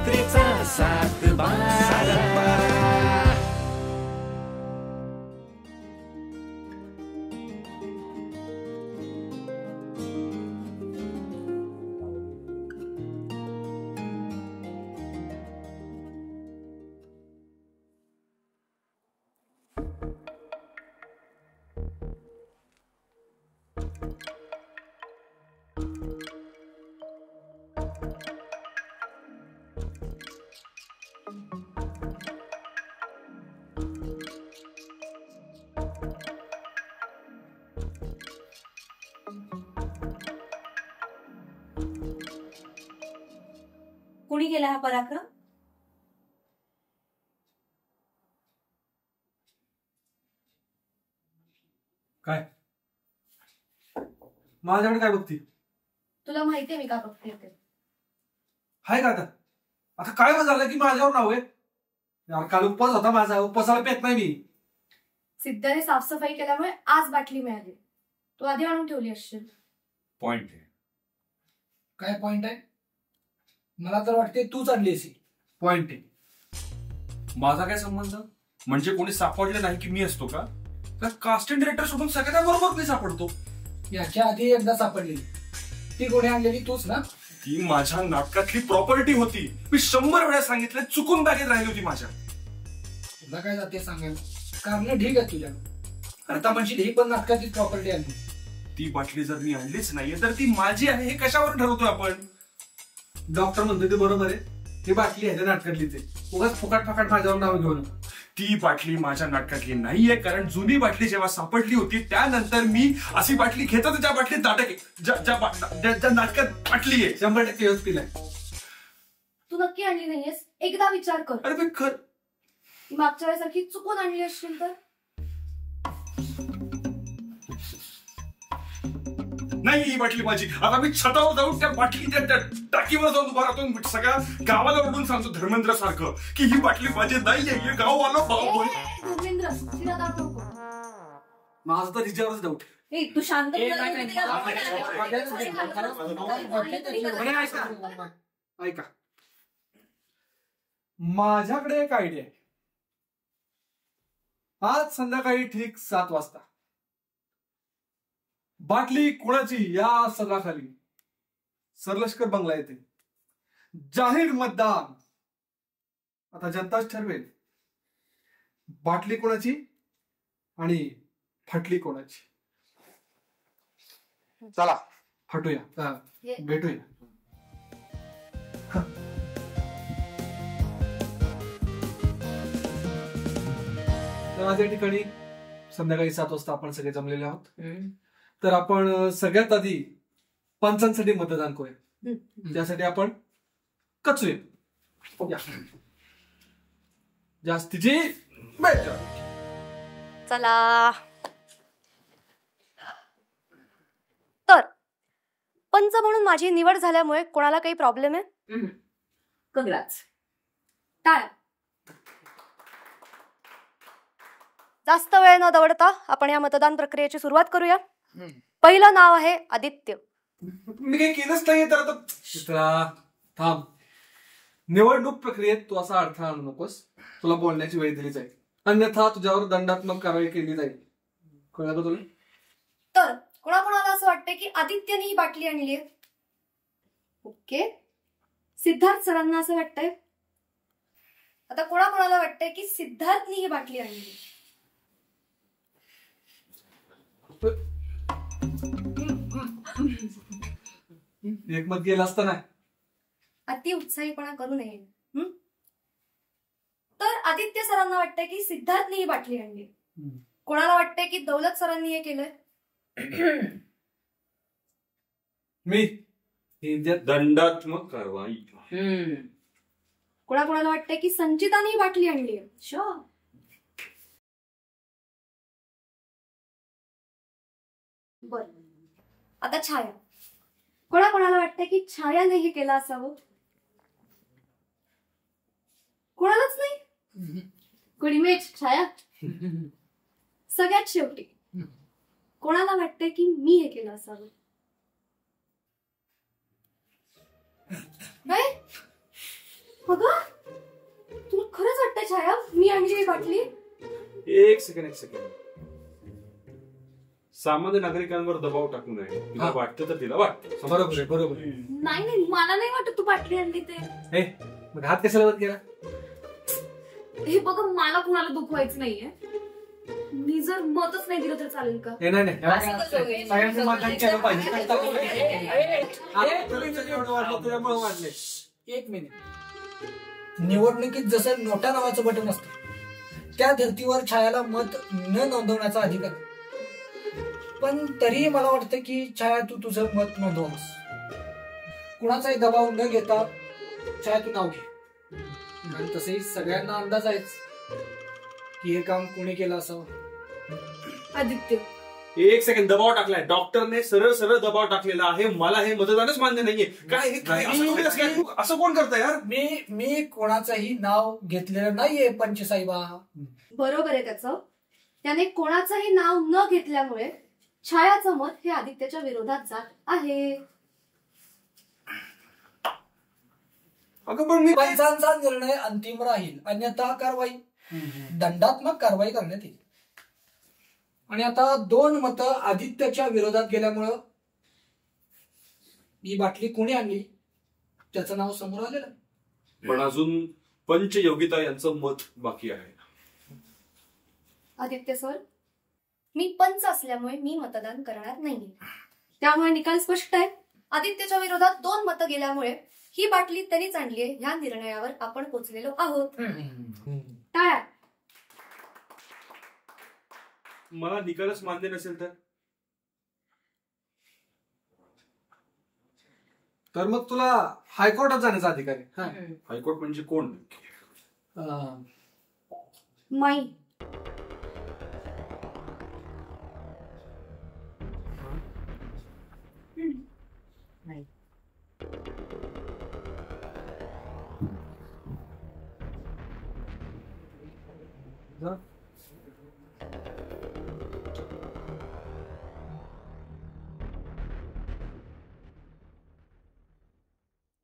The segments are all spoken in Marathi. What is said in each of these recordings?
रात्रीचा 7-12. कुणी केला हा पराक्रम? काय माझ्याकडे काय बघती? तुला माहितीये मी का बघते ते? हाय का आता काय झालं की माझ्यावर नाव आहे यार. काल उपवास होता माझा, उपवासाला पेत नाही मी. सिद्धाने साफसफाई केल्यामुळे आज बाटली मिळाली. तू आधी आणून ठेवली असशील. पॉइंट आहे. काय पॉइंट आहे? मला तर वाटते तूच आणली असेल. पॉइंट आहे. माझा काय संबंध? म्हणजे कोणी सापडले नाही की मी असतो का? कास्टिंग डिरेक्टर सोडून सगळ्या बरोबर मी सापडतो. याच्या आधी एकदा सापडलेली ती कोणी आणलेली तूच ना? ती माझ्या नाटकातली प्रॉपर्टी होती. मी 100 वेळा सांगितलं, चुकून बॅगेत राहिली होती माझ्या. तुला काय जाते सांगायला? कारण ठीक आहे तुझ्या. आता म्हणशील ही पण नाटकातली प्रॉपर्टी आणली. ती बाटली जर मी आणलीच नाहीये तर ती माझी आहे हे कशावर ठरवतोय आपण? डॉक्टर म्हणतोय ते बरोबर आहे. ही बाटली आहे नाटकातलीच आहे. उगाच फुकट फकाट माझ्यावर नाव घेऊन. ती बाटली माझ्या नाटकातली नाहीये, कारण जुनी बाटली जेव्हा सापडली होती त्यानंतर मी अशी बाटली घेतच ज्या बाटलीत नाटक ज्या नाटकात बाटली आहे 100% योच पिलाय. तू नक्की आणली नाहीयेस? एकदा विचार कर. अरे मी खर मागच्या वेळेसारखी चुकून आणली असशील तर? नाही, ही बाटली माझी. आता मी छतावर जाऊन त्या बाटली त्या टाकीवर जाऊन उभा राहतो, सगळ्या गावाला ओरडून सांगतो धर्मेंद्र सारखं की ही बाटली माझी नाहीये. हे गाव आलो भाऊ. धर्मेंद्र तिला दाब नको. माझं तर हिच्यावरच डाऊट. तू शांत ऐका, माझ्याकडे एक आयडिया आहे. आज संध्याकाळी ठीक 7 वाजता बाटली कोणाची या सगळ्याखाली सरलष्कर बंगला येते. जाहीर मतदान. आता जनताच ठरवेल बाटली कोणाची आणि फाटली कोणाची. चला फाटूया, भेटूया. तर आज या ठिकाणी संध्याकाळी 7 वाजता आपण सगळे जमलेले आहोत. तर आपण सगळ्यात आधी पंचांसाठी मतदान करूया. त्यासाठी आपण कचूया. जास्तीची चला. तर पंच म्हणून माझी निवड झाल्यामुळे कोणाला काही प्रॉब्लेम आहे? कंग्रॅट्स. टाळ्या. जास्त वेळ न दवडता आपण या मतदान प्रक्रियेची सुरुवात करूया. पहिलं नाव आहे आदित्य. मी काही केलंच नाहीये तर आता थांब. निवडणूक प्रक्रियेत तू असा अडथळा आणू नकोस. तुला बोलण्याची वेळ दिली जाईल, अन्यथा तुझ्यावर दंडात्मक कारवाई केली जाईल. कळलं का तुला? तर कोणाकोणाला असं वाटतंय की आदित्यने ही बाटली आणली आहे? ओके. सिद्धार्थ सरांना असं वाटतंय. आता कोणाकोणाला वाटतंय की सिद्धार्थने ही बाटली आणली? एकमत गेला असता नाही. अति उत्साहीपणा करू नये. तर आदित्य सरांना वाटतंय की सिद्धार्थने ही बाटली आणली. कोणाला वाटतंय की दौलत सरांनी हे केलंय? मी दंडात्मक कारवाई. कोणाकोणाला वाटतंय की संचिताने ही बाटली आणली आहे? शुअर. बर. आता छाया. कोणाकोणाला वाटतंय की छायाने हे केलं असावं? कोणालाच नाही. कुडीमेच छाया. सगळ्यात शेवटी कोणाला वाटतंय की मी हे केलं असावं? काय? अगं बाटली. एक सेकंड. सामान्य नागरिकांवर दबाव टाकू नये. तिला वाटतं तर तिला वाटतं. बरोबर. नाही मला नाही वाटत तू बाटली आणली ते. मग हात कशाला वर केला? हे बघ मला कुणाला दुखवायचं नाहीये. मी जर मतच नाही दिलं तर चालेल का? नाही. सगळ्यांचं मतदान केलं पाहिजे. तुझ्यामुळे वाढले. एक मिनिट. निवडणुकीत जसं नोटा नावाचं बटन असतं त्या धर्तीवर छायाला मत न नोंदवण्याचा अधिकार. पण तरीही मला वाटतं की छाया तू तुझं मत नोंदवस. कुणाचाही दबाव न घेता छाया तू नाव घे. कारण तसंही सगळ्यांना अंदाज आहेच की हे काम कोणी केलं असावं. आदित्य. एक सेकंड. दबाव टाकलाय डॉक्टरने. सरळ दबाव टाकलेला आहे. मला हे मतदानच मान्य नाहीये. काय असं कोण करतं यार? मी कोणाचंही नाव घेतलेलं नाहीये पंचसाहेबा. बरोबर आहे त्याचं. त्याने कोणाचंही नाव न घेतल्यामुळे छायाचं मत हे आदित्यच्या विरोधात जात आहे. अगं पण मी पंचांचा निर्णय अंतिम राहील. अन्यथा दंडात्मक कारवाई करण्यात येईल. आणि आता 2 मतं आदित्यच्या विरोधात गेल्यामुळं ही बाटली कोणी आणली त्याचं नाव समोर आलेलं. पण अजून पंच योगिता यांचं मत बाकी आहे. आदित्य सर, मी पंच असल्यामुळे मी मतदान करणार नाहीये. त्यामुळे निकाल स्पष्ट आहे. आदित्यच्या विरोधात 2 मतं गेल्यामुळे ही बाटली त्यांनीच आणली आहे. ह्या निर्णयावर आपण पोचलेलो आहोत. टाळ्या. मला निकालच मान्य नसेल तर मग तुला हायकोर्टात जाण्याचा अधिकार आहे. हायकोर्ट म्हणजे कोण? माई.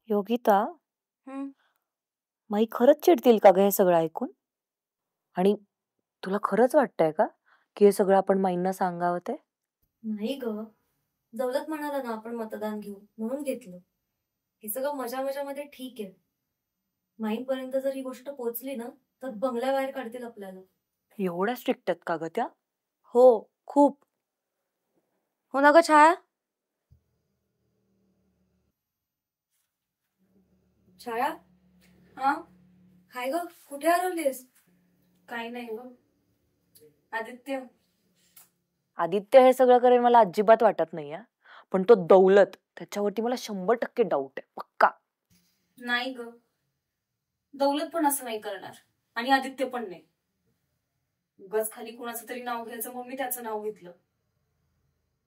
योगिता, माई खरंच चिडतील का ग हे सगळं ऐकून? आणि तुला खरंच वाटतंय का की हे सगळं आपण माईंना सांगावं ते? नाही ग, दौलत म्हणाला ना आपण मतदान घेऊ म्हणून घेतलं. हे सगळं मजामध्ये ठीक आहे. माईंपर्यंत जर ही गोष्ट पोहोचली ना तर बंगल्याबाहेर काढतील आपल्याला. एवढ्या स्ट्रिक्ट आहेत का ग त्या? हो, खूप. हो ना ग छाया? छाया. हा काय ग, कुठे हरवलीस? काही नाही ग. आदित्य हे सगळं करेल मला अजिबात वाटत नाही. पण तो दौलत, त्याच्यावरती मला 100% डाऊट आहे, पक्का. नाही ग, दौलत पण असं नाही करणार आणि आदित्य पण नाही. उगाच खाली कुणाचं तरी नाव घ्यायचं मग मी त्याचं नाव घेतलं.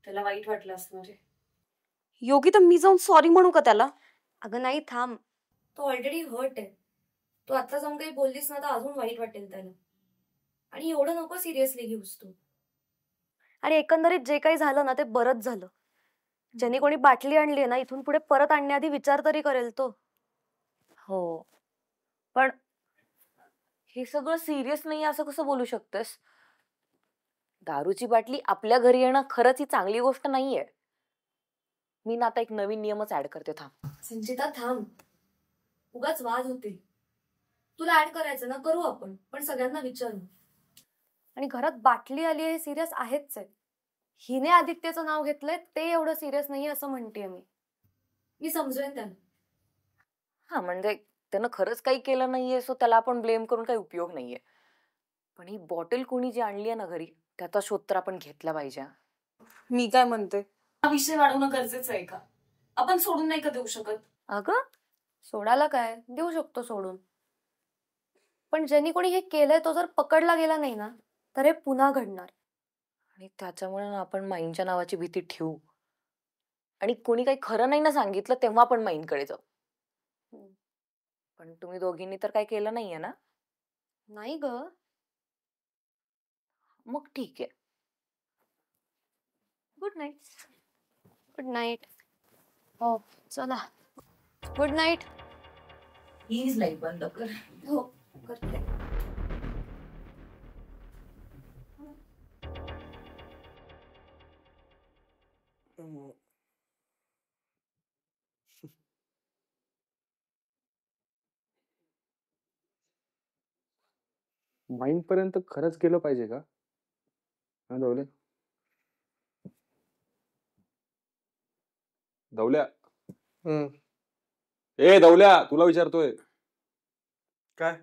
त्याला वाईट वाटलं असणार आहे. योगिता, मी जाऊन सॉरी म्हणू का त्याला? अगं नाही, थांब. तो ऑलरेडी हर्ट आहे. तू आता जाऊन काही बोललीस ना तर अजून वाईट वाटेल त्याला. आणि एवढं नको सिरियसली घेऊस तू. आणि एकंदरीत जे काही झालं ना ते बरंच झालं. ज्याने कोणी बाटली आणली ना, इथून पुढे परत आणण्याआधी विचार तरी करेल तो. हो, पण हे सगळं सिरियस नाही असं कसं बोलू शकतेस? दारूची बाटली आपल्या घरी येणं खरंच ही चांगली गोष्ट नाहीये. मी ना आता एक नवीन नियमच ऍड करते. थांब संचिता, थांब. उगाच वाद होते. तुला ऍड करायचं ना, करू आपण, पण सगळ्यांना विचारू. आणि घरात बाटली आली हे सिरियस आहेच आहे. हिने आदित्यचं नाव घेतलंय ते एवढं सिरियस नाहीये असं म्हणतेय मी समजवेन त्याला. हा, म्हणजे त्यानं खरंच काही केलं नाहीये सो त्याला आपण ब्लेम करून काही उपयोग नाहीये. पण ही बॉटल कोणी जी आणली आहे ना घरी, त्याचा शोध तर आपण घेतला पाहिजे. मी काय म्हणते, हा विषय वाढवणं गरजेचं आहे का? आपण सोडून नाही का देऊ शकत? अगं सोडायला काय, देऊ शकतो सोडून. पण ज्यांनी कोणी हे केलंय तो जर पकडला गेला नाही ना तर हे पुन्हा घडणार. आणि त्याच्यामुळे ना आपण माईंच्या नावाची भीती ठेवू. आणि कोणी काही खरं नाही ना सांगितलं तेव्हा आपण माईंकडे जाऊ. पण तुम्ही दोघींनी तर काही केलं नाहीये ना? नाही ग. मग ठीक आहे. Good night. Good night. हो चला, गुड नाईट. प्लीज लाईट बंद कर. हो करते. माइंड पर्यंत खरंच गेलं पाहिजे का? हा दौले, दौल्या. ए दौल्या, तुला विचारतोय. काय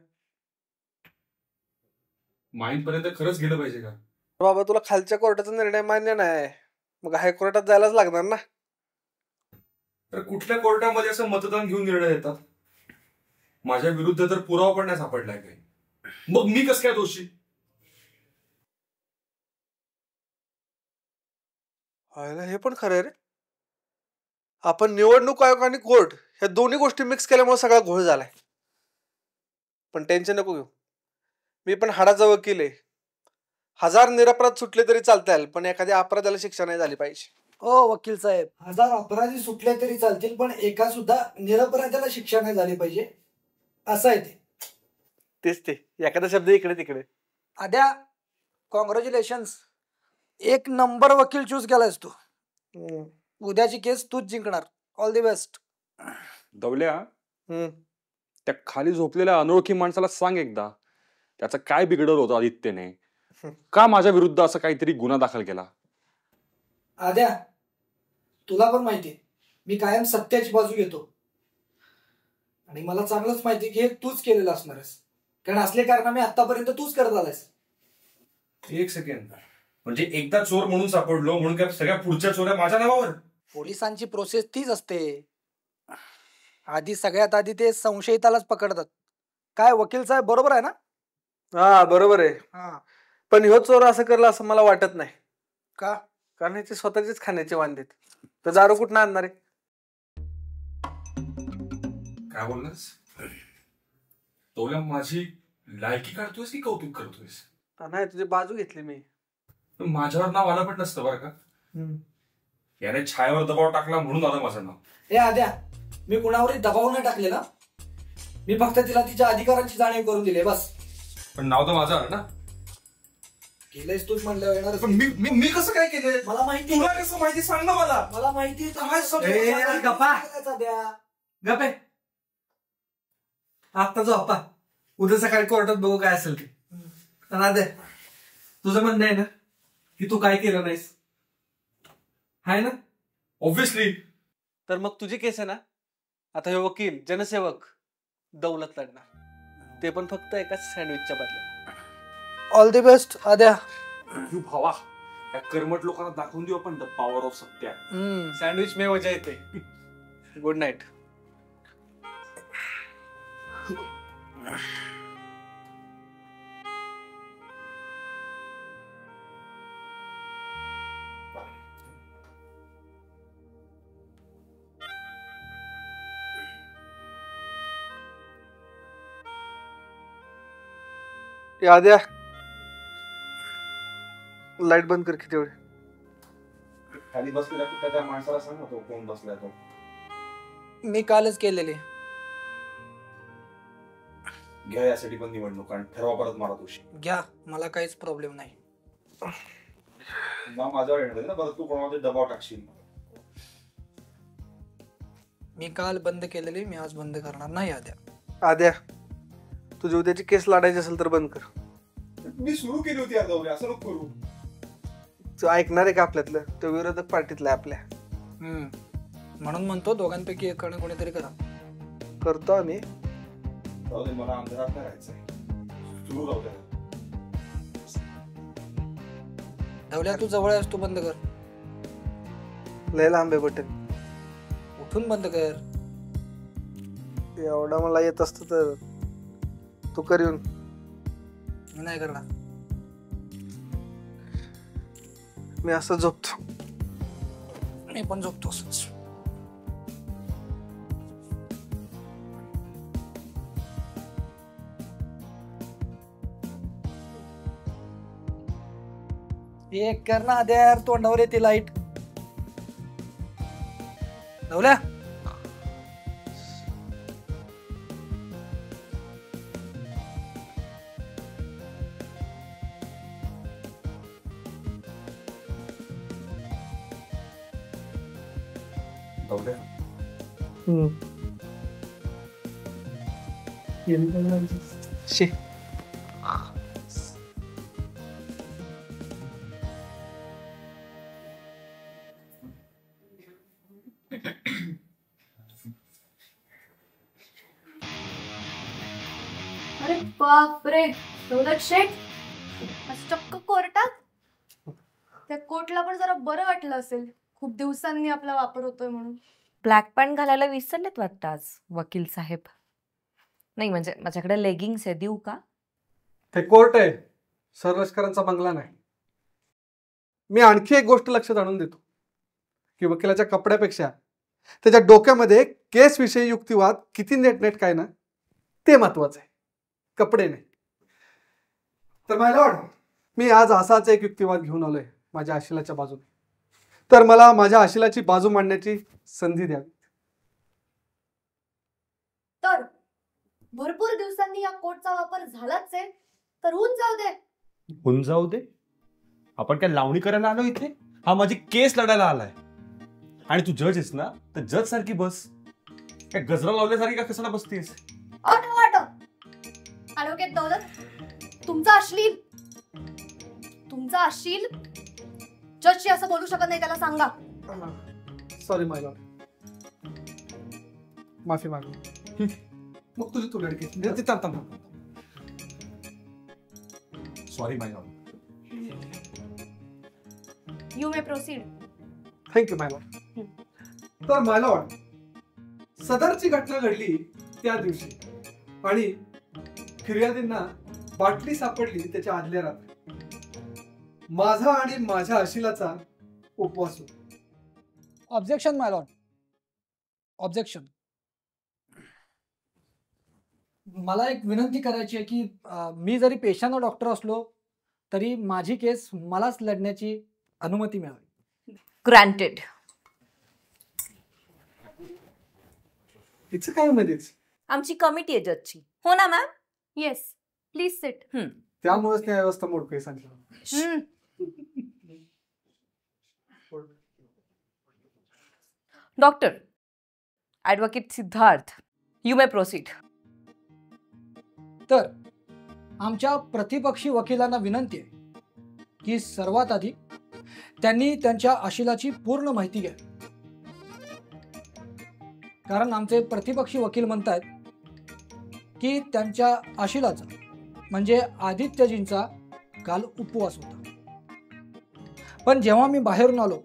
माइंड पर्यंत खरंच गेलं पाहिजे का? बाबा, तुला खालच्या कोर्टाचा निर्णय मान्य नाही, मग हायकोर्टात जायलाच लागणार ना. तर कुठल्या कोर्टामध्ये असं मतदान घेऊन निर्णय देतात? माझ्या विरुद्ध तर पुरावा पण नाही सापडलाय काही, मग मी कस काय दोषी? हे पण खरं आहे रे. आपण निवडणूक आयोग आणि कोर्ट ह्या दोन्ही गोष्टी मिक्स केल्यामुळे सगळा घोळ झालाय. पण टेन्शन नको घेऊ, मी पण हाडाचा वकील आहे. 1000 निरपराध सुटले तरी चालतील, पण एखाद्या अपराधाला शिक्षा नाही झाली पाहिजे. ओ वकील साहेब, 1000 अपराधी सुटले तरी चालतील, पण एका सुद्धा निरपराधाला शिक्षा नाही झाली पाहिजे, असं आहे ते. तेच ते, एखादा शब्द इकडे तिकडे. आद्या, कॉंग्रॅच्युलेशन्स, 1 नंबर वकील चूज केलायस तू. उद्याची केस तूच जिंकणार. All the best. दौल्या, त्या खाली झोपलेल्या अनोळखी माणसाला सांग एकदा, त्याचं काय बिघडलं होतं आदित्यने, का माझ्या विरुद्ध असं काहीतरी गुन्हा दाखल केला. आद्या, तुला पण माहितीये मी कायम सत्याची बाजू घेतो, आणि मला चांगलंच माहिती की हे तूच केलेलं असणार आहेस, कारण असले कारनामे आतापर्यंत तूच करत आलायस. एक सेकंड, म्हणजे एकदा चोर म्हणून सापडलो म्हणून काय सगळ्या पुढच्या चोऱ्या माझ्या नावावर? पोलिसांची प्रोसेस तीच असते. सगळ्यात आधी ते संशयितालाच पकडतात. काय वकील साहेब, बरोबर आहे ना? हा बरोबर आहे. पण ह्यो चोर असं करला असं मला वाटत नाही. का? कारण ह्याचे स्वतःचेच खाण्याचे वांदेत, तर दारू कुठं आणणार आहे? काय बोललास? तोला माझी लायकी काढतोयस की कौतुक करतोयस? नाही, तुझी बाजू घेतली मी. माझ्यावर नाव आलं पण नसतं बरं का. याने छायावर दबाव टाकला म्हणून आलं माझं नाव. हे आद्या, मी कुणावरही दबाव नाही टाकलेला, मी फक्त तिला तिच्या अधिकारांची जाणीव करून दिली, बस. पण नाव तर माझं आहे ना. केलंयस तूच म्हणल्यावर येणार. पण मी कसं काय केलंय? मला माहिती. तुला कसं माहिती, सांग ना मला. मला माहिती. गप्पा गप्पे, आता जो अप्पा, उद्या सकाळी कोर्टात बघू काय असेल ते. दे, तुझं म्हणणं आहे ना की तू काय केलं नाहीस, आहे ना? ऑब्व्हियसली. तर मग तुझी केस आहे ना, आता हे वकील जनसेवक दौलत लढणार, ते पण फक्त एका सँडविचच्या बदल्यात. ऑल दी बेस्ट आद्या. तू भावा, या कर्मट लोकांना दाखवून देऊ आपण द पॉवर ऑफ सत्या. सँडविच मे वजा येते. Good night. आद्या, लाईट बंद कर की तेवढे. खाली बसलेल्या कुठल्या त्या माणसाला सांग ना, तो कोण बसलाय तो. मी कालच केलेले. घ्या यासाठी पण निवडणूक आणि ठरवा परत मला दोषी. घ्या, मला काहीच प्रॉब्लेम नाही. माझ्यावर येणार ना, परत तू कोणामध्ये दबाव टाकशील. मी काल बंद केलेले, मी आज बंद करणार नाही. आद्या, तुझी उद्याची केस लढायची असेल तर बंद कर. मी सुरू केली होती यार दौरे, असं नको करू. तू ऐकणार आहे का आपल्यातलं? तो विरोधक पार्टीतला आहे आपल्या. म्हणून म्हणतो दोघांपैकी एकाने कोणीतरी करा. करतो आम्ही. मला अंधारात नाही राहायचंय, सुरू राहू द्या. धवल्या, तू जवळ आहेस, तू बंद कर. लय लांब आहे बटन. उठून बंद कर. एवढा मला येत असत तर तू कर येऊन. मी नाही करणार. मी असं झोपतो. मी पण झोपतो असंच. एक कर ना आद्या, तोंडावर येते लाईट. धवल्या, दौल्या शे अरे बापरे, दौलत शेठ आज चक्क कोर्टात. त्या कोर्टला पण जरा बरं वाटलं असेल, खूप दिवसांनी आपला वापर होतोय म्हणून. ब्लॅक पॅन्ट घालायला विसरलेत वाटतं आज वकील साहेब. नाही म्हणजे माझ्याकडे लेगिंग्स आहे, देऊ का? ते कोर्ट आहे, सरलष्करांचा बंगला नाही. मी आणखी एक गोष्ट लक्षात आणून देतो की वकिलाच्या कपड्यापेक्षा त्याच्या डोक्यामध्ये केस विषयी युक्तिवाद किती नेट काय ना ते महत्वाचं आहे, कपडे नाही. तर माय लॉर्ड, मी आज असाच एक युक्तिवाद घेऊन आलोय माझ्या आशिलाच्या बाजूने. तर मला माझ्या आशिलाची बाजू मांडण्याची संधी द्यावी. तर भरपूर दिवसांनी या कोर्टचा वापर झालाच आहे, तर होऊन जाऊ दे. होऊन जाऊ दे. आपण काय लावणी करायला आलो इथे? हा माझी केस लढायला आलाय. आणि तू जज आहेस ना, तर जज सारखी बस. काय गजरा लावल्यासारखी का कशाला बसतीस? ऑटो ऑटो ॲडव्होकेट दौलत, तुमचा अशील जजशी असं बोलू शकत नाही, त्याला सांगा. सॉरी माय लॉर्ड, माफी मागतो. मग तुझी तू लढकी थांब. Sorry my Lord. You may proceed. Thank you my Lord. तर माय लॉर्ड, सदरची घटना घडली त्या दिवशी आणि फिर्यादींना बाटली सापडली त्याच्या आदल्या रात्री. माझा आणि माझ्या आशिलाचा उपवास होता. ऑब्जेक्शन माय लॉर्ड, ऑब्जेक्शन. मला एक विनंती करायची आहे की मी जरी पेशानं डॉक्टर असलो तरी माझी केस मलाच लढण्याची अनुमती मिळावी. ग्रँटेड. तिचं काय मध्येच, आमची कमिटी आहे जजची, हो ना मॅम? Yes, please sit. त्यामुळेच त्या व्यवस्था मोडकळी सांगितलं. Doctor advocate Siddharth, you may proceed. तर आमच्या प्रतिपक्षी वकिलांना विनंती आहे की सर्वात आधी त्यांनी त्यांच्या आशिलाची पूर्ण माहिती घ्या. कारण आमचे प्रतिपक्षी वकील म्हणतात की त्यांच्या आशिलाचा म्हणजे आदित्यजींचा काल उपवास होता. पण जेव्हा मी बाहेरून आलो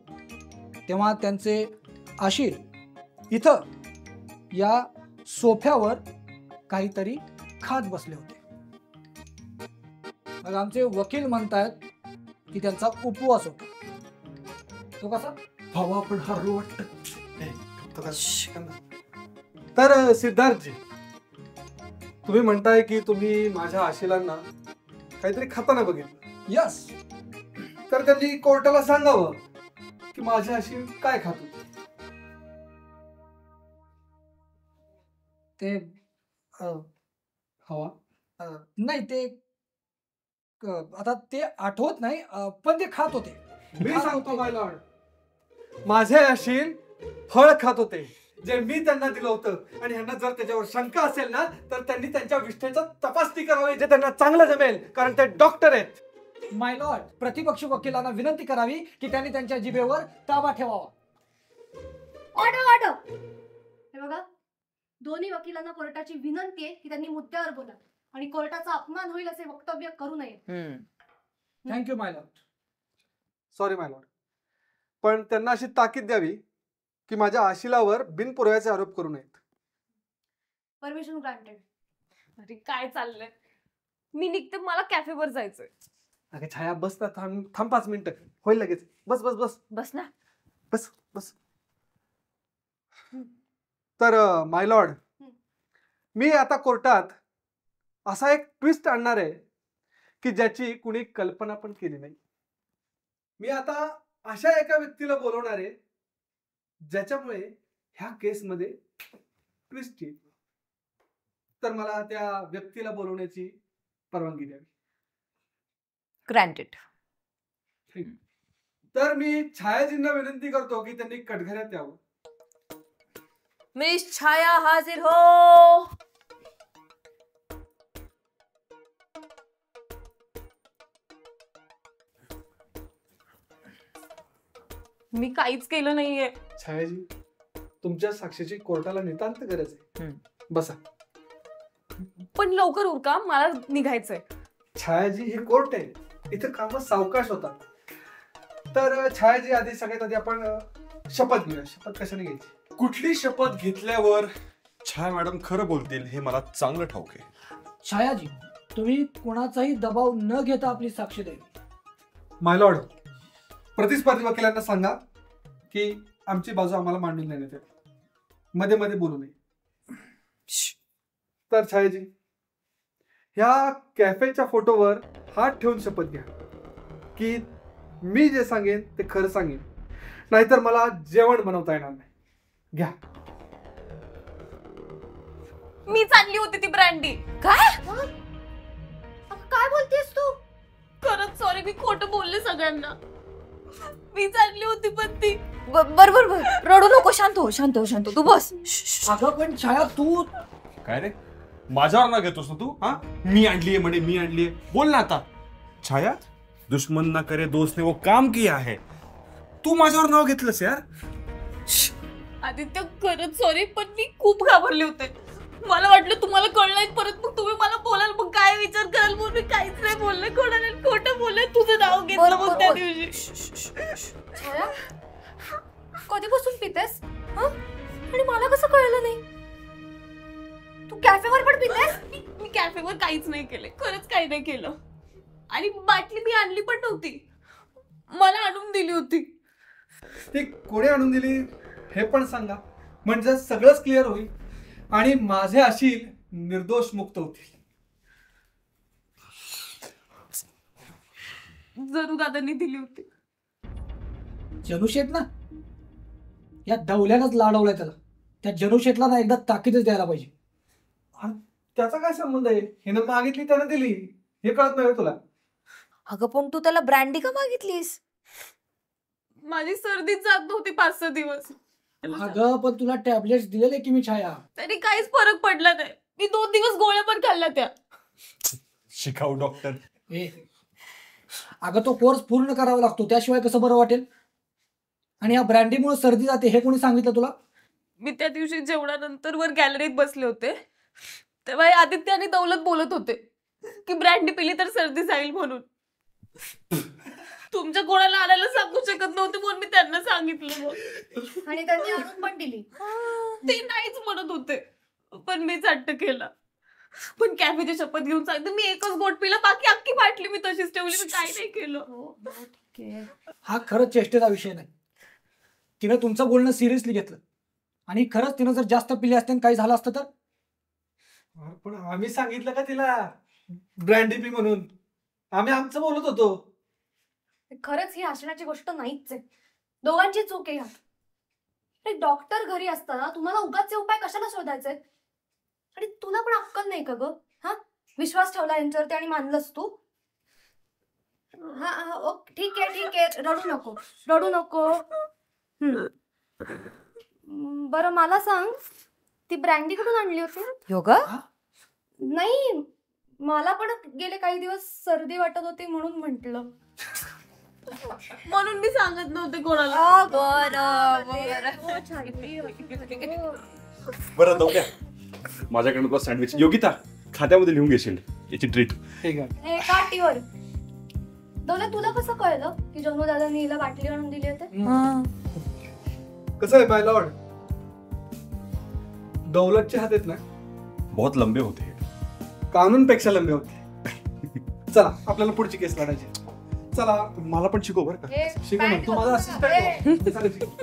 तेव्हा त्यांचे आशील इथं या सोफ्यावर काहीतरी खात बसले होते. मग आमचे वकील म्हणतात की त्यांचा उपवास होता. तो कसा? भावा आपण हरलो वाटतं. तर सिद्धार्थजी, तुम्ही म्हणताय की तुम्ही माझ्या आशिलांना काहीतरी खाताना बघितलं. यस. तर त्यांनी कोर्टाला सांगावं की माझ्या आशील काय खात होते. ते हवा नाही, ते आता ते आठवत नाही, पण ते खात होते. मी सांगतो माय लॉर्ड, माझे आशील फळ खात होते जे मी त्यांना दिलं होतं. आणि ह्यांना जर त्याच्यावर शंका असेल ना तर त्यांनी त्यांच्या विष्ठेचा तपासणी करावी, जे त्यांना चांगलं जमेल, कारण ते डॉक्टर आहेत. माय लॉर्ड, प्रतिपक्षी वकिलांना विनंती करावी की त्यांनी त्यांच्या जिभेवर ताबा ठेवावा. ऑटो हे बघा, दोन्ही वकिलांना कोर्टाची विनंती आहे की त्यांनी मुद्द्यावर बोला आणि कोर्टाचा अपमान होईल असे वक्तव्य करू नये. थँक्यू माय लॉर्ड. सॉरी माय लॉर्ड, पण त्यांना अशी ताकीद द्यावी की माझ्या आशिलावर बिनपुराव्याचे आरोप करू नयेत. Permission granted. अरे काय चाललंय? मी निघते, मला कॅफेवर जायचंय. अगं छाया बस ना, थांब 5 मिनिटं, होईल लगेच. बस बस बस बस ना. बस बस. तर माय लॉर्ड, मी आता कोर्टात असा एक ट्विस्ट आणणार आहे की ज्याची कुणी कल्पना पण केली नाही. मी आता अशा एका व्यक्तीला बोलवणार आहे ज्याच्यामुळे ह्या केसमध्ये ट्विस्ट येईल. तर मला त्या व्यक्तीला बोलवण्याची परवानगी द्यावी. ग्रँटेड. तर मी छायाजींना विनंती करतो की त्यांनी कटघऱ्यात यावं. मिस छाया हाजिर हो. मी काहीच केलं नाहीये. छायाजी, तुमच्या साक्षीची कोर्टाला नितांत गरज आहे. बसा. पण लवकर उरका, मला निघायचंय. छायाजी, हे कोर्ट आहे, इथे काम सावकाश होतात. तर छायाजी, आधी सगळ्यात आधी आपण शपथ घेऊया. शपथ कशाने घ्यायची? कुठली शपथ घेतल्यावर छाया मॅडम खरं बोलतील हे मला चांगलं ठाऊक आहे. छायाजी, तुम्ही कोणाचाही दबाव न घेता आपली साक्ष द्यावी. माय लॉर्ड, प्रतिस्पर्धी वकिलांना सांगा की आमची बाजू आम्हाला मांडून देण्यात येते. मध्ये मध्ये बोलू नये. तर छायाजी, ह्या कॅफेच्या फोटोवर हात ठेवून शपथ घ्या की मी जे सांगेन ते खरं सांगेन, नाहीतर मला जेवण बनवता येणार नाही. घ्या. मी चालली होती ती ब्रँडी. काय काय बोलतेस तू? खरंच सॉरी, मी खोटं बोलले सगळ्यांना. मी चालली होती पण ती. बर बर बर, रडू नको. शांत हो, शांत हो, शांत हो. तू बस. अगं पण छाया, तू काय रे, माझ्यावर ना घेतोस ना तू? हा, मी आणलीये म्हणे, मी आणलीये. बोल ना आता. छाया, दुश्मन ना करे दोस्त ने वो काम किया है. तू माझ्यावर नाव घेतलंस यार. आदित्य, खरंच सॉरी, पण मी खूप घाबरले होते. मला वाटलं तुम्हाला कळलंय, परत मग तुम्ही मला बोलाल, मग काय विचार कराल, म्हणून मी काहीच नाही बोलले. कोणाला खोटं बोलले, तुझं नाव घेतलं मग त्या दिवशी. छाया, कधीपासून पितेस? आणि मला कसं कळलं नाही? तू कॅफेवर पण पितेस? मी कॅफेवर काहीच नाही केले, खरंच काही नाही केलं. आणि बाटली मी आणली पण नव्हती, मला आणून दिली होती. ती कोणी आणून दिली हे पण सांगा, म्हणजे सगळंच क्लिअर होईल आणि माझे अशील निर्दोष मुक्त होतील. जरू दादांनी दिली होती. जनुशेट ना, या दवल्यानंच लाडवलाय त्याला. त्या जनुशेटला ना एकदा ताकीदच द्यायला पाहिजे. त्याचा काय संबंध आहे? हिनं मागितली त्यानं दिली, हे कळत नाही तुला? अगं पण तू त्याला ब्रँडी का मागितलीस? माझी सर्दीच जात नव्हती 5-6 दिवस. अगं पण तुला टॅबलेट्स दिलेले की मी छाया. तरी काहीच फरक पडला नाही. मी 2 दिवस गोळ्या पण खाल्ल्या त्या. शिकाऊ डॉक्टर. अगं तो कोर्स पूर्ण करावा लागतो, त्याशिवाय कसं बरं वाटेल? आणि या ब्रँडीमुळे सर्दी जाते हे कोणी सांगितलं तुला? मी त्या दिवशी जेवणानंतर वर गॅलरीत बसले होते, तेव्हा आदित्य आणि दौलत बोलत होते की ब्रँडी पिली तर सर्दी जाईल म्हणून. तुमच्या कोणाला आणायला सांगू शकत नव्हते म्हणून मी त्यांना सांगितलं. आणि त्यांनी आणून पण दिली. ते नाहीच म्हणत होते, पण मीच हट्ट केला. पण कॅफेची शपथ घेऊन सांगते, मी एकच गोट पिला, बाकी अख्खी बाटली मी तशीच ठेवली. मी काही नाही केलं. हा खरंच चेष्टेचा विषय नाही. तिनं तुमचं बोलणं सिरियसली घेतलं आणि खरंच तिनं जर जास्त पिले असते आणि काही झालं असतं तर? पण आम्ही सांगितलं का तिला ब्रँडी पी म्हणून? आम्ही आमचं बोलत होतो. खरंच ही हसण्याची गोष्ट नाहीच आहे. दोघांची चूक आहे ह्यात. एक डॉक्टर घरी असताना तुम्हाला उगाचचे उपाय कशाला शोधायचे? आणि तुला पण अक्कल नाही का ग? हा, विश्वास ठेवला यांच्यावरती आणि मानलंस तू? हा ओके, ठीक आहे, रडू नको, रडू नको. बरं मला सांग, ती ब्रँडी कुठून आणली होती? योगा? नाही, मला पण गेले काही दिवस सर्दी वाटत होती म्हणून म्हंटल. म्हणून मी सांगत नव्हते कोणाला. बरं दौल्या, माझ्याकडनं तुला सँडविच. योगिता, खात्यामध्ये लिहून घेशील याची ट्रीट. काठीवर. दौलत, तुला कसं कळलं की जन्नू दादांनी हिला बाटली आणून दिली होती? कसं आहे माय लॉर्ड, दौलतचे हात आहेत ना बहुत लंबे होते. कानूनपेक्षा लंबे होते. चला आपल्याला पुढची केस लढायची. चला. मला पण शिकव बरं का. शिकू ना, तू माझा असिस्टंट.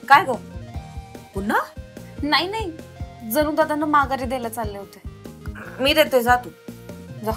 काय ग पुन्हा? नाही, जणू दादांना माघारी द्यायला चालले होते. मी देते, जा तू जा.